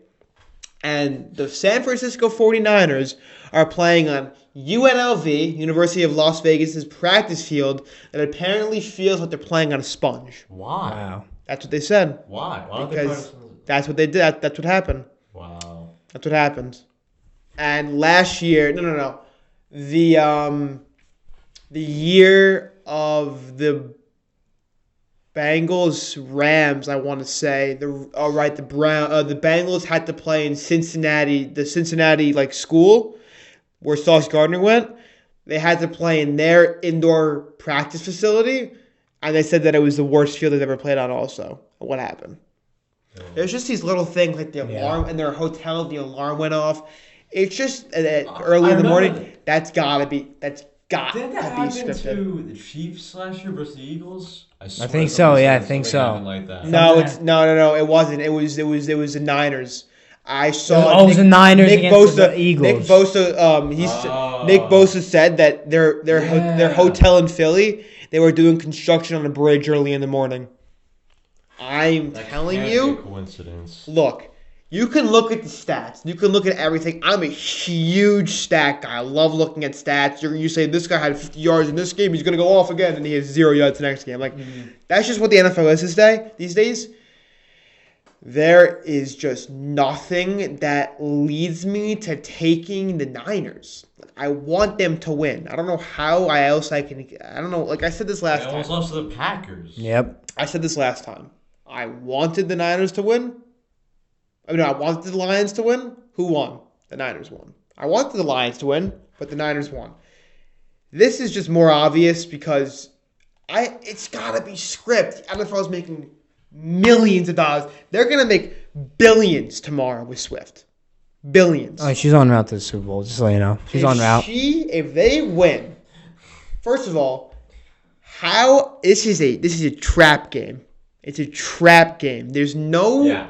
and the San Francisco 49ers are playing on UNLV, University of Las Vegas' practice field that apparently feels like they're playing on a sponge. Why? Wow. That's what they said. Why? Why don't they Because practice? that's what they did. That's what happened. Wow. That's what happened. And last year, no. The year of the Bengals Rams, I want to say the Bengals had to play in Cincinnati, the Cincinnati like school where Sauce Gardner went. They had to play in their indoor practice facility, and they said that it was the worst field they've ever played on. Also, what happened? There's just these little things like the alarm in their hotel. The alarm went off. It's just early in the morning. That's gotta be Didn't that happen scripted. to the Chiefs last year versus the Eagles? I think so. Yeah, I think so. Like that. No, it wasn't. It was the Niners. I saw. Oh, it was the Niners against the Eagles. Nick Bosa. Nick Bosa said that their hotel in Philly, they were doing construction on a bridge early in the morning. I'm telling Can't you. be a coincidence. Look, you can look at the stats. You can look at everything. I'm a huge stat guy. I love looking at stats. You say this guy had 50 yards in this game, he's going to go off again, and he has 0 yards the next game. Like, that's just what the NFL is these days. There is just nothing that leads me to taking the Niners. I want them to win. I don't know how else I can. I don't know. Like I said this last They time. almost lost to the Packers. Yep. I said this last time. I wanted the Niners to win. I wanted the Lions to win. Who won? The Niners won. I wanted the Lions to win, but the Niners won. This is just more obvious because it's got to be script. NFL is making millions of dollars. They're going to make billions tomorrow with Swift. Billions. Oh, she's on route to the Super Bowl, just so you know. She's on route. If they win, first of all, this is a trap game. It's a trap game. There's no reason.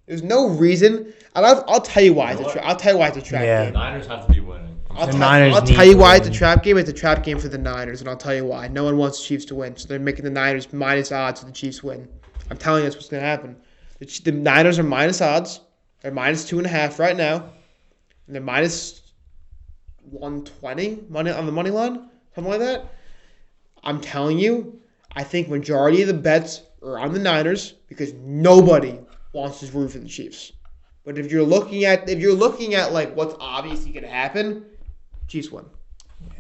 There's no reason. And I'll tell you why I'll tell you why it's a trap Yeah. game. The Niners have to be winning. I'll Niners tell need you to why it's a win. trap game. It's a trap game for the Niners, and I'll tell you why. No one wants the Chiefs to win, so they're making the Niners minus odds so the Chiefs win. I'm telling you that's what's going to happen. The Niners are minus odds. They're minus 2.5 right now. And they're minus 120 on the money line, something like that. I'm telling you, I think majority of the bets are on the Niners because nobody wants to root for the Chiefs. But if you're looking at like what's obviously going to happen, Chiefs win.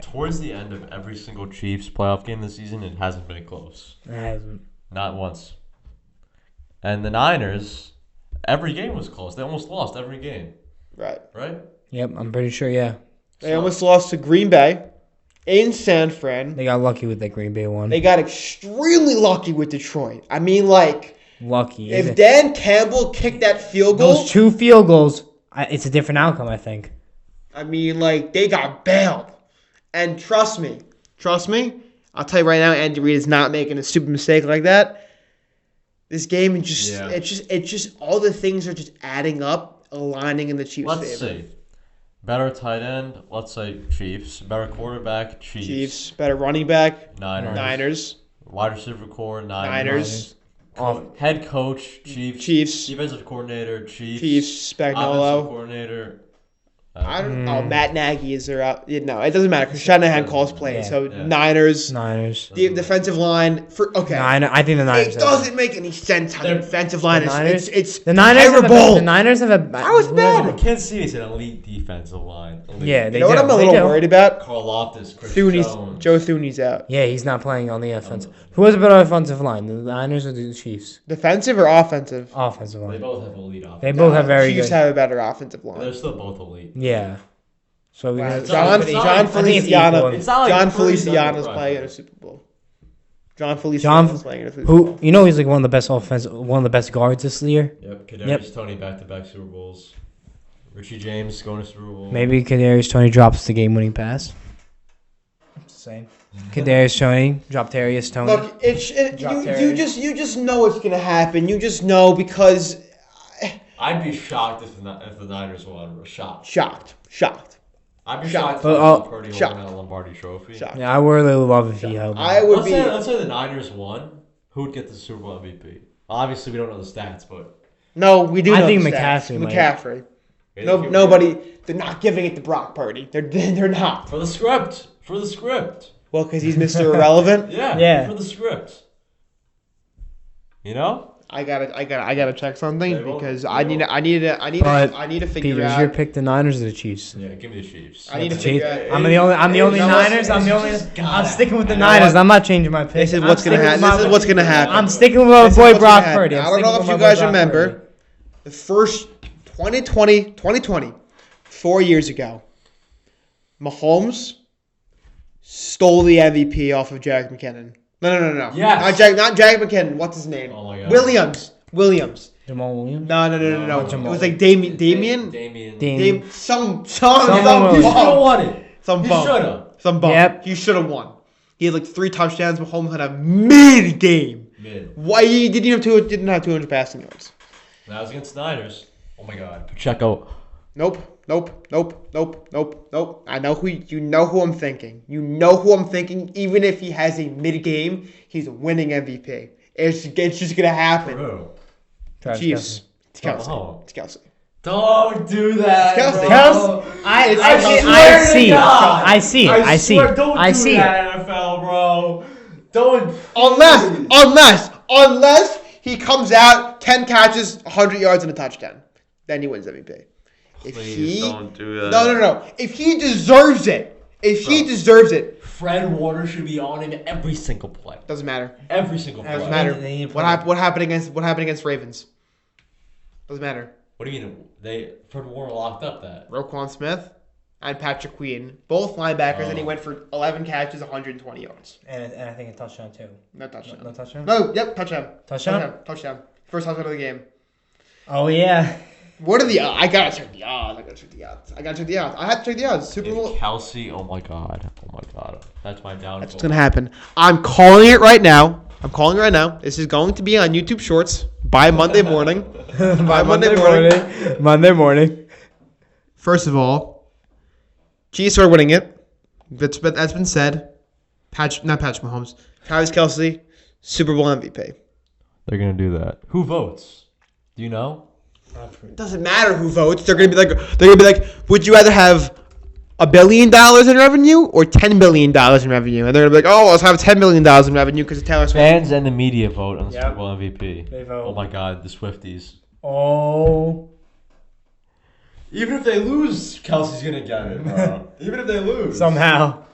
Towards the end of every single Chiefs playoff game this season, it hasn't been close. It hasn't. Not once. And the Niners, every game was close. They almost lost every game. Right. Right? Yep, I'm pretty sure, yeah. They almost lost to Green Bay in San Fran. They got lucky with that Green Bay one. They got extremely lucky with Detroit. I mean, like, Lucky. if Dan Campbell kicked that field goal, Those 2 field goals, it's a different outcome, I think. I mean, like, they got bailed. And trust me, I'll tell you right now, Andy Reid is not making a stupid mistake like that. This game, it's just all the things are just adding up, aligning in the Chiefs' favor. Let's see. Better tight end, let's say Chiefs. Better quarterback, Chiefs. Chiefs, better running back, Niners. Wide receiver core, Niners. Head coach, Chiefs. Defensive coordinator, Chiefs. Offensive Spagnuolo. coordinator. I don't know. Matt Nagy is there out. No, it doesn't matter because Shanahan calls plays. Yeah. So Yeah. Niners. The Defensive line. I think the Niners. It doesn't make any sense how the defensive line is. Niners? It's The Niners terrible. the Niners have a. How is bad? Kansas City's an elite defensive line. Elite. Yeah, they You know what do. I'm a They little do. worried about? Carl Loftus, Chris Thuney's, Jones. Joe Thuney's out. Yeah, he's not playing on the offense. Who has a better offensive line, the Niners or the Chiefs? Defensive or offensive? Offensive They line. both have elite offense. They both have very Chiefs good. have a better offensive line. They're still both elite. Yeah. So we Wow. got John it's not- I think it's equal. It's not like John Purdy's done Feliciano's it right. playing in a Super Bowl. John Feliciano's playing in a Super Bowl. who he's like one of the best guards this year. Yep, Kadarius Toney back-to-back Super Bowls. Richie James going to Super Bowl. Maybe Kadarius Toney drops the game-winning pass. Just saying. Kadarius Toney dropped Darius Toney. Look, Drop you Terry. just know it's gonna happen. You just know because I'd be shocked if the Niners won. Shocked. shocked. I'd be Shocked. shocked But, if Tom Purdy shocked. won that Lombardi Trophy. Shocked. Yeah, I would really love if he held. I would Let's say the Niners won. Who would get the Super Bowl MVP? Obviously, we don't know the stats, but No, we do. I know think the stats. McCaffrey might. McCaffrey. if you- Nobody. They're not giving it to Brock Purdy. They're not. for the script. Well, because he's Mr. Irrelevant. Yeah. For the script. You know? I gotta check something They won't- because they I need to figure Peter, out. your pick the Niners or the Chiefs? Yeah, give me the Chiefs. I need to Chiefs. figure out. I'm the only You know what? Niners. I'm the only. Just I'm gotta- sticking with the You know Niners. what? I'm not changing my pick. This is I'm what's gonna sticking happen. with This is my- what's gonna happen. I'm sticking with This my is boy what's gonna Brock happen. Purdy. I don't know if you guys remember the first 2020, 4 years ago. Mahomes stole the MVP off of Jerick McKinnon. No. Yes. Not Jerick McKinnon. What's his name? Oh my God. Williams. Jamal Williams. No. No. It was like Damien. Damien. Some Williams. He should have bum. won it. Some He bum. should have. Some bum. Yep. He should have won. He had like 3 touchdowns. Mahomes had a mid game. Mid. Why he didn't have 200 passing yards? That was against the Niners. Oh my God. Pacheco. Nope. I know who I'm thinking. You know who I'm thinking. Even if he has a mid game, he's a winning MVP. It's just gonna happen. Who? Travis Chiefs. It's Oh. Kelsey. It's Kelsey. Don't do that. Kelsey. Bro. Kelsey. I swear to see it. God. I see it. I see swear, it. Don't I do see it. that, NFL, bro. Don't. Unless he comes out 10 catches, 100 yards, and a touchdown, then he wins MVP. If Please don't do that. No. If he deserves it, Fred Warner should be on him every single play. doesn't matter. Every single play. Doesn't They matter. need to What happened against Ravens? Doesn't matter. What do you mean? Fred Warner locked up that. Roquan Smith and Patrick Queen, both linebackers, and he Oh. went for 11 catches, 120 yards. And I think a touchdown too. No touchdown. No touchdown. No, yep, touchdown. Touchdown? Touchdown. First touchdown of the game. Oh yeah. What are the odds? I gotta check the odds. I have to check the odds. Super Bowl. If Kelsey, oh my god. That's my downfall. That's what's gonna happen. I'm calling it right now. This is going to be on YouTube Shorts by Monday morning. By Monday morning. Monday morning. First of all, Chiefs are winning it. That's been said. Not Patrick Mahomes. Travis Kelsey, Super Bowl MVP. They're gonna do that. Who votes? Do you know? It doesn't matter who votes. They're gonna be like, would you rather have $1 billion in revenue or $10 billion in revenue? And they're gonna be like, oh, let's have $10 billion in revenue because of Taylor Swift. Fans and the media vote on the Yep. Super Bowl MVP. They vote. Oh my god, the Swifties. Oh. Even if they lose, Kelsey's gonna get it, bro. Even if they lose. Somehow,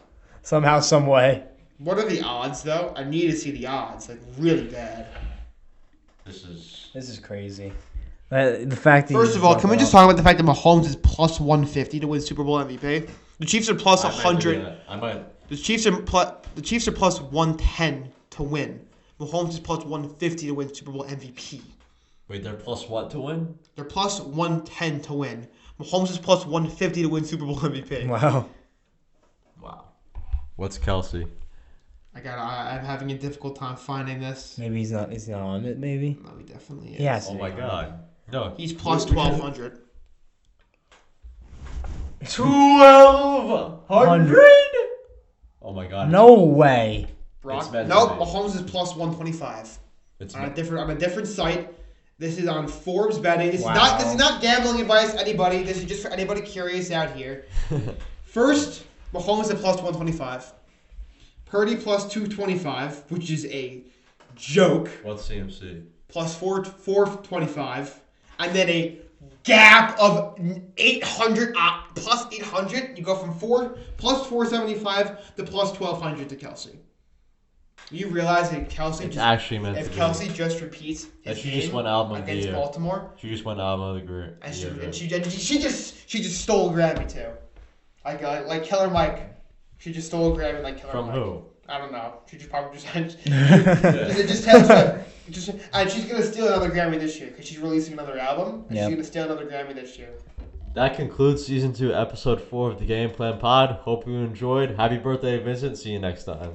some way. What are the odds, though? I need to see the odds, like really bad. This is crazy. The fact that First of all, can we just talk about the fact that Mahomes is plus 150 to win Super Bowl MVP? The Chiefs are plus 100. I might. The Chiefs are plus 110 to win. Mahomes is plus 150 to win Super Bowl MVP. Wait, they're plus what to win? They're plus 110 to win. Mahomes is plus 150 to win Super Bowl MVP. Wow. Wow. What's Kelsey? I'm having a difficult time finding this. Maybe he's not on it. Maybe. No, he definitely is. Yes. Oh my god. No. He's plus 1,200. 1,200? Oh my god. No way. Brock? It's meant No, to be. Mahomes is plus 125. It's On a different site. This is on Forbes betting. This Wow. is not gambling advice, anybody. This is just for anybody curious out here. First, Mahomes at plus 125. Purdy plus 225, which is a joke. What's CMC? Plus 425. And then a gap of 800, plus 800. You go from plus 475 to plus 1,200 to Kelsey. You realize that Kelsey It's actually meant to if be. Kelsey just repeats And his she just game won album of the against year. Baltimore, She just won album of the year. and she just stole a Grammy too, like Killer Mike. She just stole a Grammy like Killer From Mike. who? I don't know. She just probably just Taylor Swift. And she's gonna steal another Grammy this year because she's releasing another album. And Yep. she's gonna steal another Grammy this year. That concludes season 2, episode 4 of the Game Plan Pod. Hope you enjoyed. Happy birthday, Vincent. See you next time.